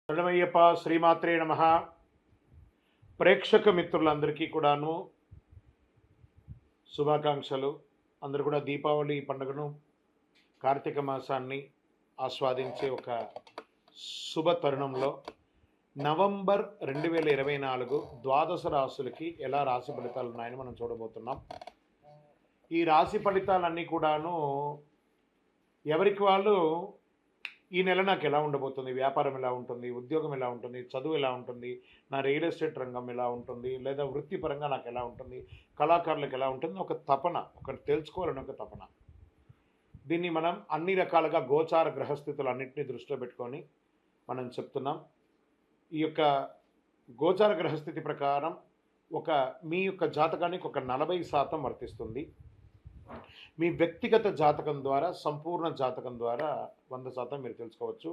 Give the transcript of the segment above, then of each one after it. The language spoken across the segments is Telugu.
శరణమయ్యప్ప శ్రీమాత్రే నమ. ప్రేక్షక మిత్రులందరికీ కూడాను శుభాకాంక్షలు. అందరూ కూడా దీపావళి పండుగను, కార్తీక మాసాన్ని ఆస్వాదించే ఒక శుభ తరుణంలో నవంబర్ 2024 ద్వాదశ రాశులకి ఎలా రాశి ఫలితాలు ఉన్నాయని మనం చూడబోతున్నాం. ఈ రాశి ఫలితాలన్నీ కూడాను ఎవరికి వాళ్ళు ఈ నెల నాకు ఎలా ఉండబోతుంది, వ్యాపారం ఎలా ఉంటుంది, ఉద్యోగం ఎలా ఉంటుంది, చదువు ఎలా ఉంటుంది, నా రియల్ ఎస్టేట్ రంగం ఎలా ఉంటుంది, లేదా వృత్తిపరంగా నాకు ఎలా ఉంటుంది, కళాకారులకు ఎలా ఉంటుంది, ఒక తపన, ఒకటి తెలుసుకోవాలని ఒక తపన. దీన్ని మనం అన్ని రకాలుగా గోచార గ్రహస్థితులు అన్నింటినీ దృష్టిలో పెట్టుకొని మనం చెప్తున్నాం. ఈ యొక్క గోచార గ్రహస్థితి ప్రకారం మీ యొక్క జాతకానికి ఒక 40% వర్తిస్తుంది. మీ వ్యక్తిగత జాతకం ద్వారా, సంపూర్ణ జాతకం ద్వారా 100% మీరు తెలుసుకోవచ్చు.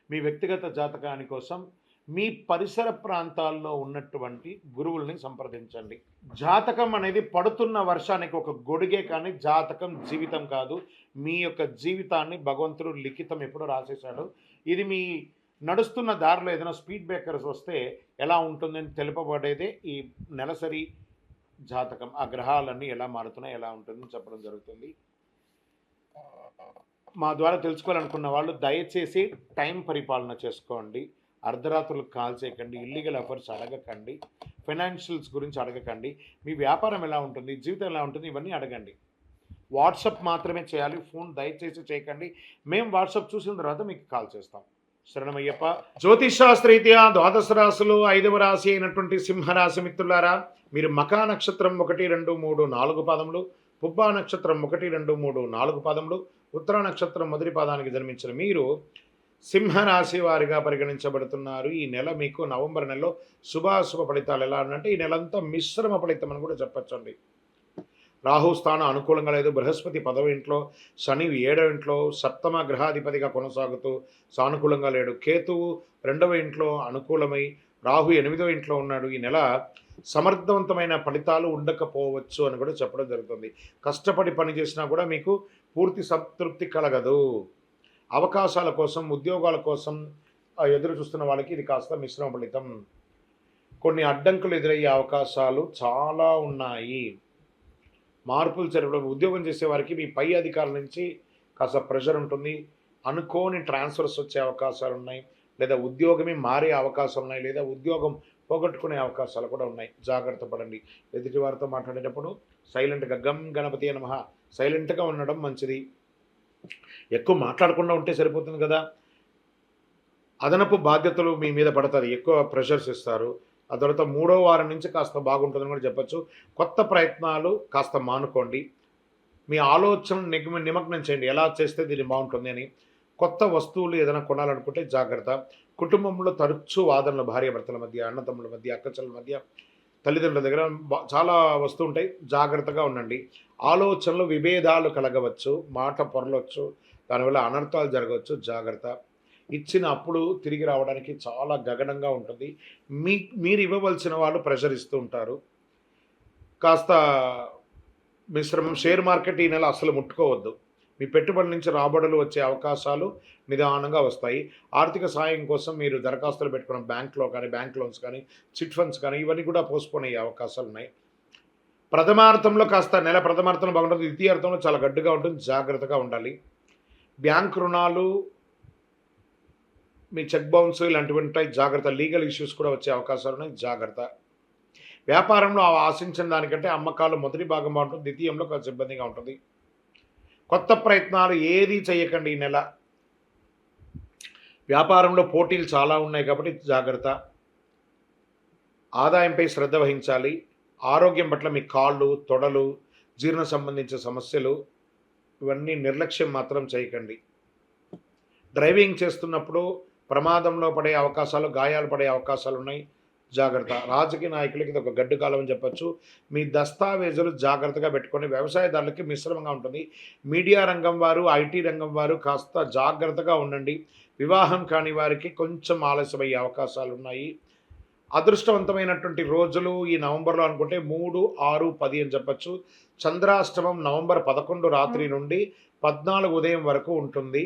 మీ వ్యక్తిగత జాతకాని కోసం మీ పరిసర ప్రాంతాల్లో ఉన్నటువంటి గురువుల్ని సంప్రదించండి. జాతకం అనేది పడుతున్న వర్షానికి ఒక గొడుగే, కానీ జాతకం జీవితం కాదు. మీ యొక్క జీవితాన్ని భగవంతుడు లిఖితం ఎప్పుడో రాసేశాడు. ఇది మీ నడుస్తున్న దారిలో ఏదైనా స్పీడ్ బ్రేకర్స్ వస్తే ఎలా ఉంటుందని తెలుపబడేదే ఈ నెలసరి జాతకం. ఆ గ్రహాలన్నీ ఎలా మారుతున్నాయి, ఎలా ఉంటుందని చెప్పడం జరుగుతుంది. మా ద్వారా తెలుసుకోవాలనుకున్న వాళ్ళు దయచేసి టైం పరిపాలన చేసుకోండి. అర్ధరాత్రులకు కాల్ చేయకండి, ఇల్లీగల్ అఫైర్స్ అడగకండి, ఫైనాన్షియల్స్ గురించి అడగకండి, మీ వ్యాపారం ఎలా ఉంటుంది, జీవితం ఎలా ఉంటుంది, ఇవన్నీ అడగండి. వాట్సాప్ మాత్రమే చేయాలి, ఫోన్ దయచేసి చేయకండి. మేము వాట్సాప్ చూసిన తర్వాత మీకు కాల్ చేస్తాం. శరణమయ్యప్ప. జ్యోతిషాస్త్రరీత్యా ద్వాదశ రాశులు 5వ రాశి అయినటువంటి సింహరాశి మిత్రులారా, మీరు మకా నక్షత్రం 1, 2, 3, 4 పాదములు, పుబ్బా నక్షత్రం 1, 2, 3, 4 పాదములు, ఉత్తర నక్షత్రం మొదటి పాదానికి జన్మించిన మీరు సింహరాశి వారిగా పరిగణించబడుతున్నారు. ఈ నెల మీకు నవంబర్ నెలలో శుభాశుభ ఫలితాలు ఎలా అంటే ఈ నెలంతా మిశ్రమ ఫలితం అని కూడా చెప్పచ్చండి. రాహు స్థానం అనుకూలంగా లేదు, బృహస్పతి 10వ ఇంట్లో, శని 7వ ఇంట్లో, సప్తమ గ్రహాధిపతిగా కొనసాగుతూ సానుకూలంగా లేడు, కేతువు 2వ ఇంట్లో అనుకూలమై, రాహు 8వ ఇంట్లో ఉన్నాడు. ఈ నెల సమర్థవంతమైన ఫలితాలు ఉండకపోవచ్చు అని కూడా చెప్పడం జరుగుతుంది. కష్టపడి పని చేసినా కూడా మీకు పూర్తి సంతృప్తి కలగదు. అవకాశాల కోసం, ఉద్యోగాల కోసం ఎదురు చూస్తున్న వాళ్ళకి ఇది కాస్త మిశ్రమ ఫలితం. కొన్ని అడ్డంకులు ఎదురయ్యే అవకాశాలు చాలా ఉన్నాయి. మార్పులు జరగడం, ఉద్యోగం చేసే వారికి మీ పై అధికారుల నుంచి కాస్త ప్రెషర్ ఉంటుంది. అనుకోని ట్రాన్స్ఫర్స్ వచ్చే అవకాశాలు ఉన్నాయి, లేదా ఉద్యోగమే మారే అవకాశాలు ఉన్నాయి, లేదా ఉద్యోగం పోగొట్టుకునే అవకాశాలు కూడా ఉన్నాయి. జాగ్రత్త పడండి. ఎదుటి వారితో మాట్లాడేటప్పుడు సైలెంట్గా గం గణపతి నమః సైలెంట్గా ఉండడం మంచిది. ఎక్కువ మాట్లాడకుండా ఉంటే సరిపోతుంది కదా. అదనపు బాధ్యతలు మీ మీద పడుతుంది, ఎక్కువ ప్రెషర్స్ ఇస్తారు. ఆ తర్వాత 3వ వారం నుంచి కాస్త బాగుంటుందని కూడా చెప్పచ్చు. కొత్త ప్రయత్నాలు కాస్త మానుకోండి. మీ ఆలోచన నిమగ్నం చేయండి, ఎలా చేస్తే దీన్ని బాగుంటుంది అని. కొత్త వస్తువులు ఏదైనా కొనాలనుకుంటే జాగ్రత్త. కుటుంబంలో తరచూ వాదనలు, భార్యాభర్తల మధ్య, అన్నతమ్ముల మధ్య, అక్కచెల్లెల మధ్య, తల్లిదండ్రుల దగ్గర చాలా వస్తూ ఉంటాయి. జాగ్రత్తగా ఉండండి. ఆలోచనలు విభేదాలు కలగవచ్చు, మాట పొరలవచ్చు, దానివల్ల అనర్థాలు జరగవచ్చు. జాగ్రత్త. ఇచ్చిన అప్పుడు తిరిగి రావడానికి చాలా గగనంగా ఉంటుంది. మీరు ఇవ్వవలసిన వాళ్ళు ప్రెషర్ ఇస్తూ ఉంటారు. కాస్త మిశ్రమం. షేర్ మార్కెట్ ఈ నెల అసలు ముట్టుకోవద్దు. మీ పెట్టుబడి నుంచి రాబడులు వచ్చే అవకాశాలు నిదానంగా వస్తాయి. ఆర్థిక సాయం కోసం మీరు దరఖాస్తులు పెట్టుకున్న బ్యాంక్లో కానీ, బ్యాంక్ లోన్స్ కానీ, చిట్ ఫండ్స్ కానీ ఇవన్నీ కూడా పోస్ట్పోన్ అయ్యే అవకాశాలు ఉన్నాయి. ప్రథమార్థంలో కాస్త నెల ప్రథమార్థంలో బాగుంటుంది, ద్వితీయార్థంలో చాలా గడ్డుగా ఉంటుంది. జాగ్రత్తగా ఉండాలి. బ్యాంక్ రుణాలు, మీ చెక్ బౌన్స్ ఇలాంటివి ఉంటాయి. జాగ్రత్త. లీగల్ ఇష్యూస్ కూడా వచ్చే అవకాశాలు ఉన్నాయి. జాగ్రత్త. వ్యాపారంలో ఆశించిన దానికంటే అమ్మకాలు మొదటి భాగం బాగుంటుంది, ద్వితీయంలో కొంచెం ఇబ్బందిగా ఉంటుంది. కొత్త ప్రయత్నాలు ఏది చేయకండి ఈ నెల. వ్యాపారంలో పోటీలు చాలా ఉన్నాయి కాబట్టి జాగ్రత్త. ఆదాయంపై శ్రద్ధ వహించాలి. ఆరోగ్యం పట్ల మీ కాళ్ళు, తొడలు, జీర్ణ సంబంధించిన సమస్యలు ఇవన్నీ నిర్లక్ష్యం మాత్రం చేయకండి. డ్రైవింగ్ చేస్తున్నప్పుడు ప్రమాదంలో పడే అవకాశాలు, గాయాలు పడే అవకాశాలు ఉన్నాయి. జాగ్రత్త. రాజకీయ నాయకులకి ఇది ఒక గడ్డు కాలం అని చెప్పచ్చు. మీ దస్తావేజులు జాగ్రత్తగా పెట్టుకొని. వ్యవసాయదారులకి మిశ్రమంగా ఉంటుంది. మీడియా రంగం వారు, ఐటీ రంగం వారు కాస్త జాగ్రత్తగా ఉండండి. వివాహం కాని వారికి కొంచెం ఆలస్యమయ్యే అవకాశాలు ఉన్నాయి. అదృష్టవంతమైనటువంటి రోజులు ఈ నవంబర్లో అనుకుంటే 3, 6, 10 అని చెప్పచ్చు. చంద్రాష్టమం నవంబర్ 11 రాత్రి నుండి 14 ఉదయం వరకు ఉంటుంది.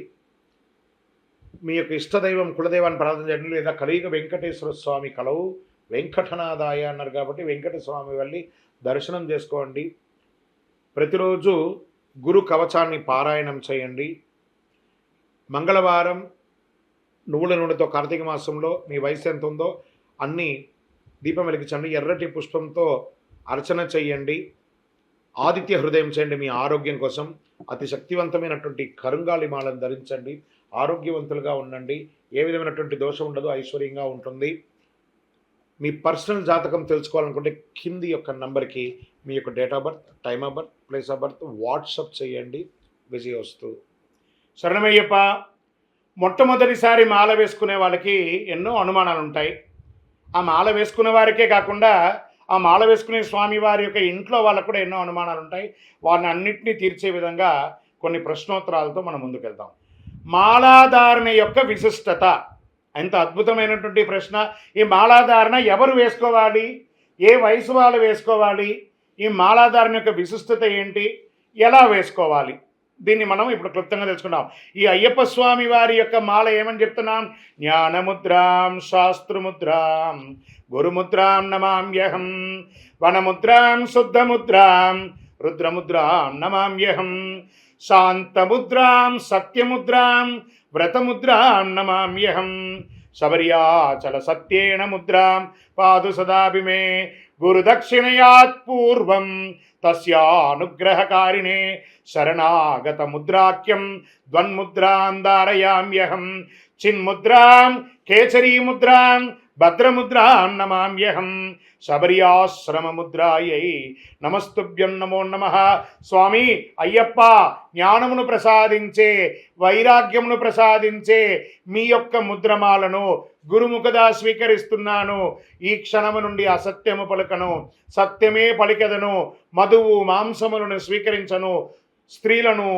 మీ యొక్క ఇష్టదైవం కులదైవాన్ని ప్రార్థన చేయండి, లేదా కలియుగ వెంకటేశ్వర స్వామి కలవు వెంకటనాదాయ అన్నారు కాబట్టి వెంకటేశ్వర స్వామి వెళ్ళి దర్శనం చేసుకోండి. ప్రతిరోజు గురు కవచాన్ని పారాయణం చేయండి. మంగళవారం నువ్వుల నూనెతో కార్తీక మాసంలో మీ వయసు ఎంత ఉందో అన్ని దీపం వెలిగించండి. ఎర్రటి పుష్పంతో అర్చన చేయండి. ఆదిత్య హృదయం చేయండి మీ ఆరోగ్యం కోసం. అతి శక్తివంతమైనటువంటి కరుంగాలి మాలను ధరించండి. ఆరోగ్యవంతులుగా ఉండండి. ఏ విధమైనటువంటి దోషం ఉండదు, ఐశ్వర్యంగా ఉంటుంది. మీ పర్సనల్ జాతకం తెలుసుకోవాలనుకుంటే కింది యొక్క నంబర్కి మీ యొక్క date of birth, time of birth, place of birth WhatsApp చేయండి. విజయవస్తు. శరణమయ్యప్ప. మొట్టమొదటిసారి మాల వేసుకునే వాళ్ళకి ఎన్నో అనుమానాలు ఉంటాయి. ఆ మాల వేసుకునే వారికే కాకుండా ఆ మాల వేసుకునే స్వామి వారి యొక్క ఇంట్లో వాళ్ళకు కూడా ఎన్నో అనుమానాలు ఉంటాయి. వారిని అన్నింటినీ తీర్చే విధంగా కొన్ని ప్రశ్నోత్తరాలతో మనం ముందుకెళ్తాం. మాలాధారణ యొక్క విశిష్టత. ఎంత అద్భుతమైనటువంటి ప్రశ్న. ఈ మాలాధారణ ఎవరు వేసుకోవాలి, ఏ వయసు వాళ్ళు వేసుకోవాలి, ఈ మాలాధారణ యొక్క విశిష్టత ఏంటి, ఎలా వేసుకోవాలి, దీన్ని మనం ఇప్పుడు క్లుప్తంగా తెలుసుకున్నాం. ఈ అయ్యప్ప స్వామి వారి యొక్క మాల ఏమని చెప్తున్నాం? జ్ఞానముద్రాం శాస్త్రముద్రాం గురుముద్రాం నమామ్యహం, వనముద్రాం శుద్ధముద్రాం రుద్రముద్రాం నమామ్యహం, శాంతముద్రాం సత్యముద్రాం వ్రతముద్రాం నమామ్యహం, శబర్యాచల సత్యేన ముద్రాం పాదు సదాభిమే గురుదక్షిణయాత్ పూర్వం తస్యానుగ్రహకారిణే శరణాగత ముద్రాఖ్యం ద్వన్ముద్రాం ధారయామ్యహం, చిన్ముద్రాం కేసరీముద్రాం భద్రముద్రాం నమామ్యహం, శబర్యాశ్రమముద్రాయై నమస్తుభ్యం నమో నమః. స్వామి అయ్యప్ప, జ్ఞానమును ప్రసాదించే, వైరాగ్యమును ప్రసాదించే మీ యొక్క ముద్రమాలను గురుముఖదా స్వీకరిస్తున్నాను. ఈ క్షణము నుండి అసత్యము పలుకను, సత్యమే పలికెదను, మధువు మాంసములను స్వీకరించను, స్త్రీలను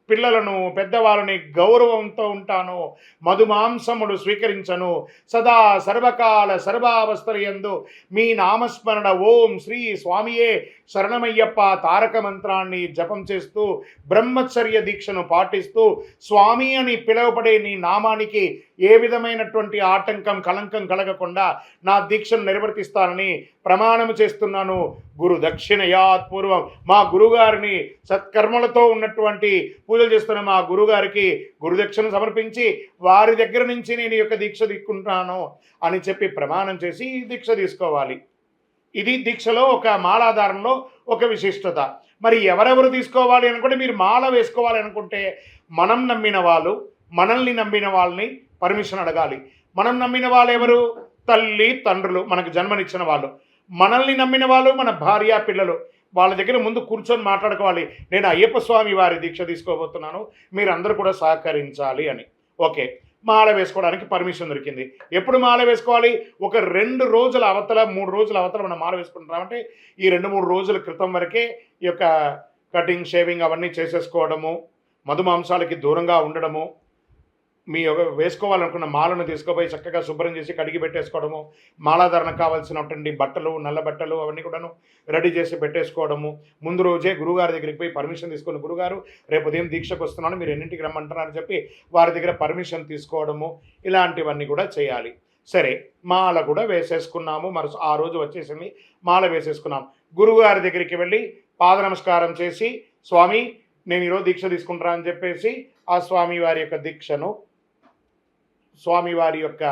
పిల్లలను పెద్దవాళ్ళని గౌరవంతో ఉంటాను, మధుమాంసములు స్వీకరించను, సదా సర్వకాల సర్వావస్థలయందు మీ నామస్మరణ ఓం శ్రీ స్వామియే శరణమయ్యప్ప తారక మంత్రాన్ని జపం చేస్తూ బ్రహ్మచర్య దీక్షను పాటిస్తూ స్వామి అని పిలువబడే నీ నామానికి ఏ విధమైనటువంటి ఆటంకం కలంకం కలగకుండా నా దీక్షను నిర్వర్తిస్తానని ప్రమాణము చేస్తున్నాను. గురు దక్షిణయాత్ పూర్వం, మా గురుగారిని సత్కర్మలతో ఉన్నటువంటి పూజలు చేస్తున్న మా గురుగారికి గురుదక్షిణ సమర్పించి వారి దగ్గర నుంచి నేను ఈ యొక్క దీక్ష తీసుకుంటాను అని చెప్పి ప్రమాణం చేసి దీక్ష తీసుకోవాలి. ఇది దీక్షలో ఒక మాలాధారణలో ఒక విశిష్టత. మరి ఎవరెవరు తీసుకోవాలి అనుకుంటే, మీరు మాల వేసుకోవాలి అనుకుంటే మనం నమ్మిన వాళ్ళు, మనల్ని నమ్మిన వాళ్ళని పర్మిషన్ అడగాలి. మనం నమ్మిన వాళ్ళు ఎవరు? తల్లి తండ్రులు, మనకు జన్మనిచ్చిన వాళ్ళు. మనల్ని నమ్మిన వాళ్ళు మన భార్య పిల్లలు. వాళ్ళ దగ్గర ముందు కూర్చొని మాట్లాడుకోవాలి. నేను అయ్యప్ప స్వామి వారి దీక్ష తీసుకోబోతున్నాను, మీరందరూ కూడా సహకరించాలి అని. ఓకే, మాల వేసుకోవడానికి పర్మిషన్ దొరికింది. ఎప్పుడు మాల వేసుకోవాలి? ఒక 2 రోజుల అవతల 3 రోజుల అవతల మనం మాల వేసుకుంటున్నామంటే ఈ 2-3 రోజుల క్రితం వరకే ఈ యొక్క కటింగ్ షేవింగ్ అవన్నీ చేసేసుకోవడము, మధుమాంసాలకి దూరంగా ఉండడము, మీ వేసుకోవాలనుకున్న మాలను తీసుకుపోయి చక్కగా శుభ్రం చేసి కడిగి పెట్టేసుకోవడము, మాలాధారణకు కావాల్సినటువంటి బట్టలు, నల్ల బట్టలు అవన్నీ కూడాను రెడీ చేసి పెట్టేసుకోవడము, ముందు రోజే గురుగారి దగ్గరికి పోయి పర్మిషన్ తీసుకొని, గురుగారు రేపు ఉదయం దీక్షకు వస్తున్నాను, మీరు ఎన్నింటికి రమ్మంటారని చెప్పి వారి దగ్గర పర్మిషన్ తీసుకోవడము, ఇలాంటివన్నీ కూడా చేయాలి. సరే, మాల కూడా వేసేసుకున్నాము. మరి ఆ రోజు వచ్చేసింది, మాల వేసేసుకున్నాం. గురుగారి దగ్గరికి వెళ్ళి పాద నమస్కారం చేసి, స్వామి నేను ఈరోజు దీక్ష తీసుకుంటారా అని చెప్పేసి ఆ స్వామివారి యొక్క దీక్షను, స్వామివారి యొక్క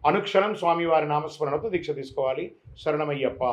అనుక్షణం స్వామివారి నామస్మరణతో దీక్ష తీసుకోవాలి. శరణమయ్యప్ప.